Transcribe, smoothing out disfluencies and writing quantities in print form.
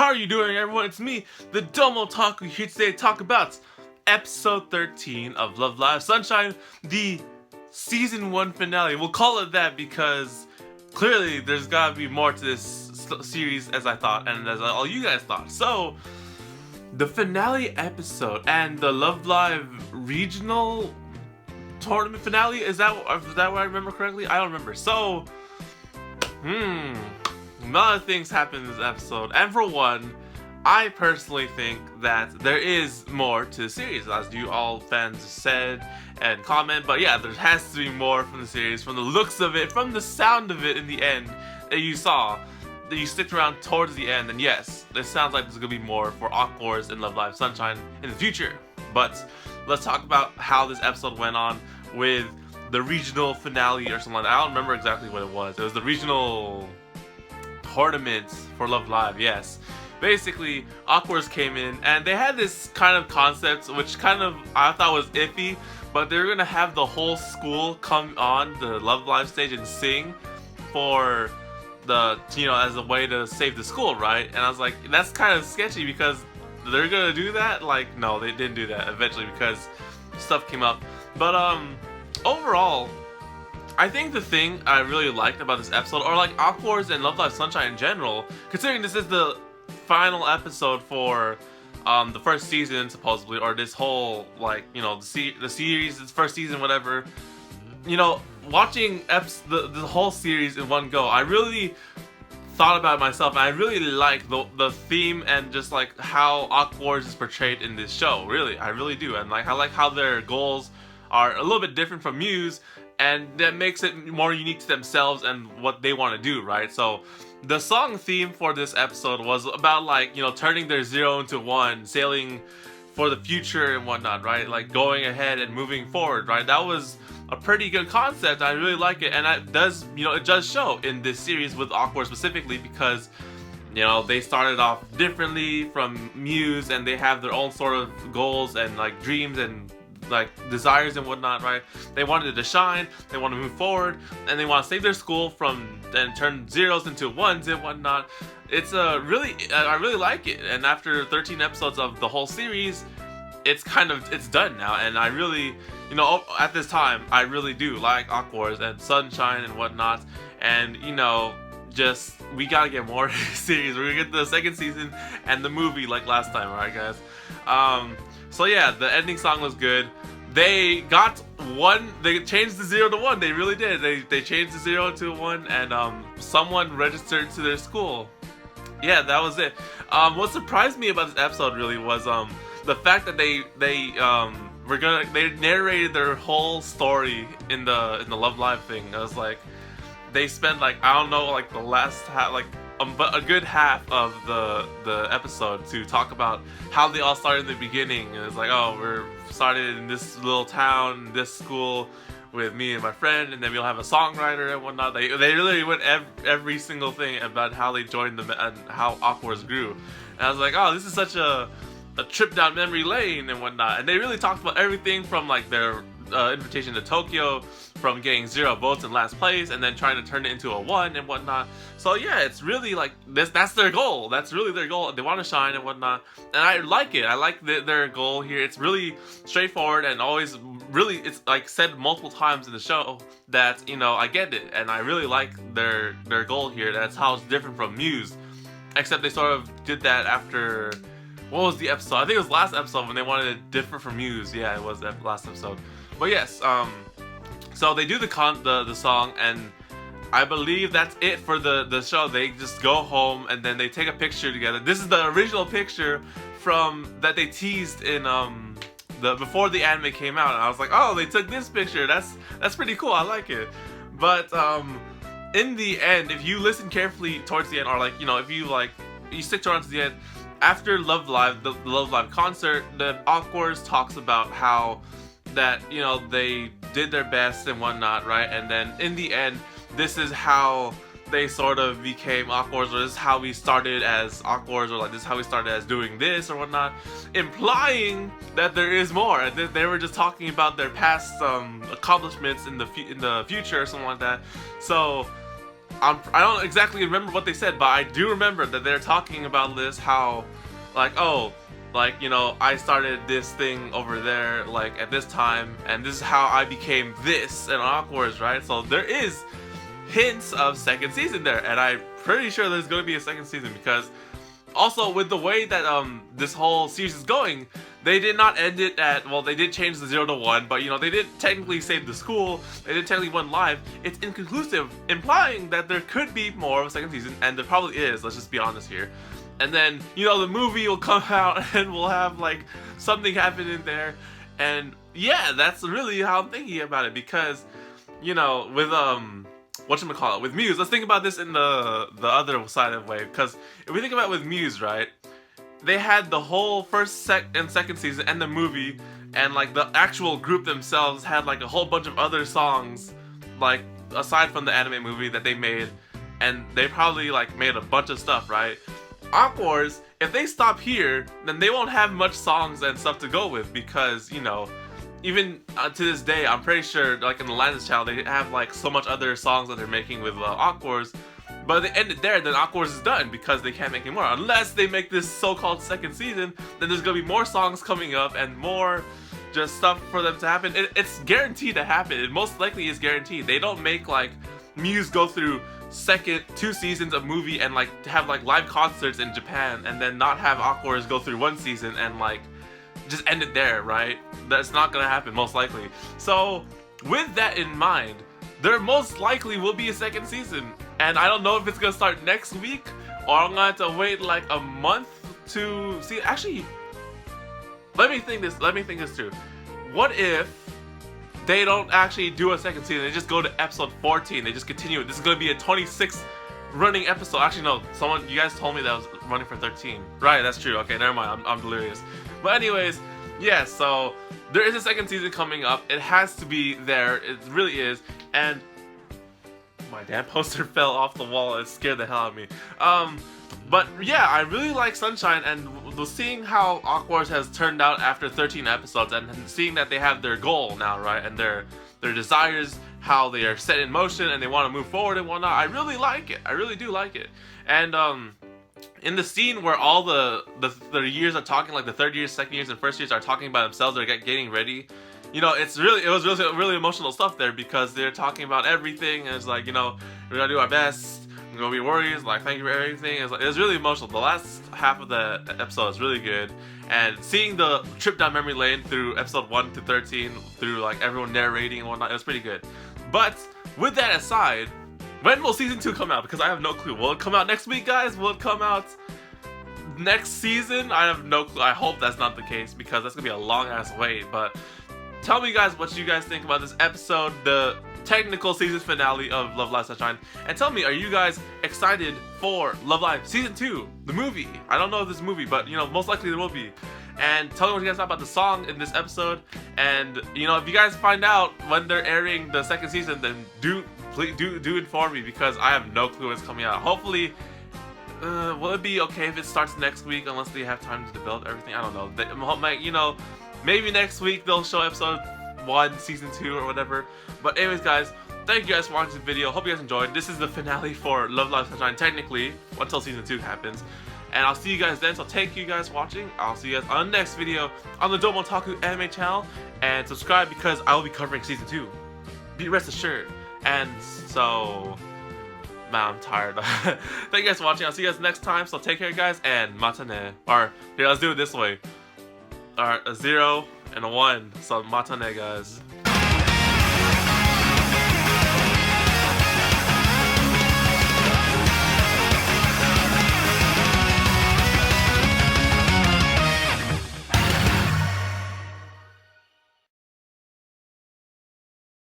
How are you doing, everyone? It's me, the Domo Otaku, here today to talk about episode 13 of Love Live Sunshine, the season 1 finale. We'll call it that because clearly there's gotta be more to this series as I thought and as all you guys thought. So, the finale episode and the Love Live regional tournament finale, is that what I remember correctly? I don't remember. So, a lot of things happen in this episode, and for one, I personally think that there is more to the series, as you all fans said and comment. But yeah, there has to be more from the series, from the looks of it, from the sound of it in the end that you saw, that you sticked around towards the end. And yes, it sounds like there's gonna be more for Awkward and Love Live Sunshine in the future. But let's talk about how this episode went on with the regional finale or something like that. I don't remember exactly what it was. It was the regional tournament for Love Live, yes. Basically, Awkwards came in and they had this kind of concept which kind of I thought was iffy, but they were gonna have the whole school come on the Love Live stage and sing for the, as a way to save the school, right? And I was like, that's kind of sketchy because they're gonna do that? Like, no, they didn't do that eventually because stuff came up. But overall, I think the thing I really liked about this episode, or like Awkward and Love Live Sunshine in general, considering this is the final episode for the first season supposedly, or this whole the series, its first season, whatever. Watching the whole series in one go, I really thought about it myself, and I really like the theme and just like how Awkward is portrayed in this show. Really, I really do, and I like how their goals are a little bit different from Muse, and that makes it more unique to themselves and what they want to do, right? So the song theme for this episode was about turning their 0 into 1, sailing for the future and whatnot, right? Like going ahead and moving forward, right? That was a pretty good concept. I really like it, and it does show in this series with Awkward specifically because they started off differently from Muse, and they have their own sort of goals and dreams and desires and whatnot, right? They wanted to shine, they want to move forward, and they want to save their school from and turn zeros into ones and whatnot. It's I really like it, and after 13 episodes of the whole series, it's done now, and I really, at this time, I really do like Awkward and Sunshine and whatnot, and just we gotta get more series. We're gonna get the second season and the movie like last time, alright guys? So yeah, the ending song was good. They got one. They changed the 0 to 1. They really did. They changed the 0 to 1, and someone registered to their school. Yeah, that was it. What surprised me about this episode really was the fact that they narrated their whole story in the Love Live thing. I was like, they spent the last a good half of the episode to talk about how they all started in the beginning. And it's like, oh, we're started in this little town, this school, with me and my friend, and then we'll have a songwriter and whatnot. They really went every single thing about how they joined them and how Awkward grew. And I was like, oh, this is such a trip down memory lane and whatnot. And they really talked about everything from their invitation to Tokyo, from getting 0 votes in last place and then trying to turn it into a 1 and whatnot. So yeah, it's really that's their goal. That's really their goal. They want to shine and whatnot, and I like it. I like their goal here. It's really straightforward and always really, it's said multiple times in the show that I get it, and I really like their goal here. That's how it's different from Muse, except they sort of did that after, what was the episode? I think it was last episode when they wanted it different from Muse. Yeah, it was that last episode. But yes, so they do the song, and I believe that's it for the show. They just go home and then they take a picture together. This is the original picture from that they teased in before the anime came out, and I was like, oh, they took this picture. That's pretty cool. I like it. But in the end, if you listen carefully towards the end, or if you stick around to the end, after Love Live, the Love Live concert, the Awkward talks about how that they did their best and whatnot, right? And then in the end, this is how they sort of became Awkward, or this is how we started as Awkward, or this is how we started as doing this or whatnot, implying that there is more. And they were just talking about their past accomplishments in the future or something like that. So I don't exactly remember what they said, but I do remember that they're talking about this, how, like, oh, like, you know, I started this thing over there, like, at this time, and this is how I became this, and Awkward's, right? So there is hints of second season there, and I'm pretty sure there's going to be a second season, because also with the way that this whole series is going, they did not end it at, well, they did change the 0 to 1, but, you know, they did technically save the school, they did technically went live. It's inconclusive, implying that there could be more of a second season, and there probably is, let's just be honest here. And then, you know, the movie will come out, and we'll have, like, something happen in there, and yeah, that's really how I'm thinking about it, because, you know, with, whatchamacallit, with Muse, let's think about this in the other side of Wave, because if we think about it with Muse, right, they had the whole first and second season and the movie, and like the actual group themselves had like a whole bunch of other songs, like aside from the anime movie that they made, and they probably like made a bunch of stuff, right? Awkwards, if they stop here, then they won't have much songs and stuff to go with, because, you know, even to this day, I'm pretty sure, like in the Landis channel, they have like so much other songs that they're making with Awkwards. But if they end it there, then Awkwards is done, because they can't make any more. Unless they make this so-called second season, then there's gonna be more songs coming up and more just stuff for them to happen. It's guaranteed to happen. It most likely is guaranteed. They don't make like Muse go through 2 seasons of movie and like have like live concerts in Japan, and then not have Awkwards go through 1 season and like just end it there, right? That's not gonna happen, most likely. So with that in mind, there most likely will be a second season, and I don't know if it's gonna start next week or I'm gonna have to wait like a month to see. Actually, let me think this through. What if they don't actually do a second season? They just go to episode 14. They just continue it. This is gonna be a 26th running episode. Actually, no. You guys told me that was running for 13. Right, that's true. Okay, never mind. I'm delirious. But anyways, yeah. So there is a second season coming up. It has to be there. It really is. And my damn poster fell off the wall. It scared the hell out of me. But yeah, I really like Sunshine, and seeing how Awkwards has turned out after 13 episodes, and seeing that they have their goal now, right, and their desires, how they are set in motion and they want to move forward and whatnot. I really like it. I really do like it. And in the scene where all the years are talking, like the third years, second years, and first years are talking about themselves, they're getting ready. You know, it was really emotional stuff there, because they're talking about everything, and it's like, you know, we're gonna do our best. We're gonna be worried. Like, thank you for everything. It was really emotional. The last half of the episode is really good, and seeing the trip down memory lane through episode 1 to 13, through like everyone narrating and whatnot, it was pretty good. But with that aside, when will season 2 come out? Because I have no clue. Will it come out next week, guys? Will it come out next season? I have no clue. I hope that's not the case, because that's gonna be a long ass wait. But tell me, guys, what you guys think about this episode, the technical season finale of Love Live Sunshine, and tell me, are you guys excited for Love Live Season 2, the movie? I don't know if this movie, but, you know, most likely there will be. And tell me what you guys thought about the song in this episode, and, you know, if you guys find out when they're airing the second season, then please do inform me, because I have no clue when it's coming out. Hopefully, will it be okay if it starts next week, unless they have time to develop everything? I don't know. You know, maybe next week they'll show episode 1, season 2, or whatever. But anyways, guys, thank you guys for watching this video. Hope you guys enjoyed. This is the finale for Love Live Sunshine, technically, until season 2 happens. And I'll see you guys then. So thank you guys for watching. I'll see you guys on the next video on the Domo Otaku anime channel. And subscribe, because I will be covering season 2. Be rest assured. And so, man, I'm tired. Thank you guys for watching. I'll see you guys next time. So take care, guys, and matane. Or here, let's do it this way. Alright, a 0 and a 1. So matane, guys.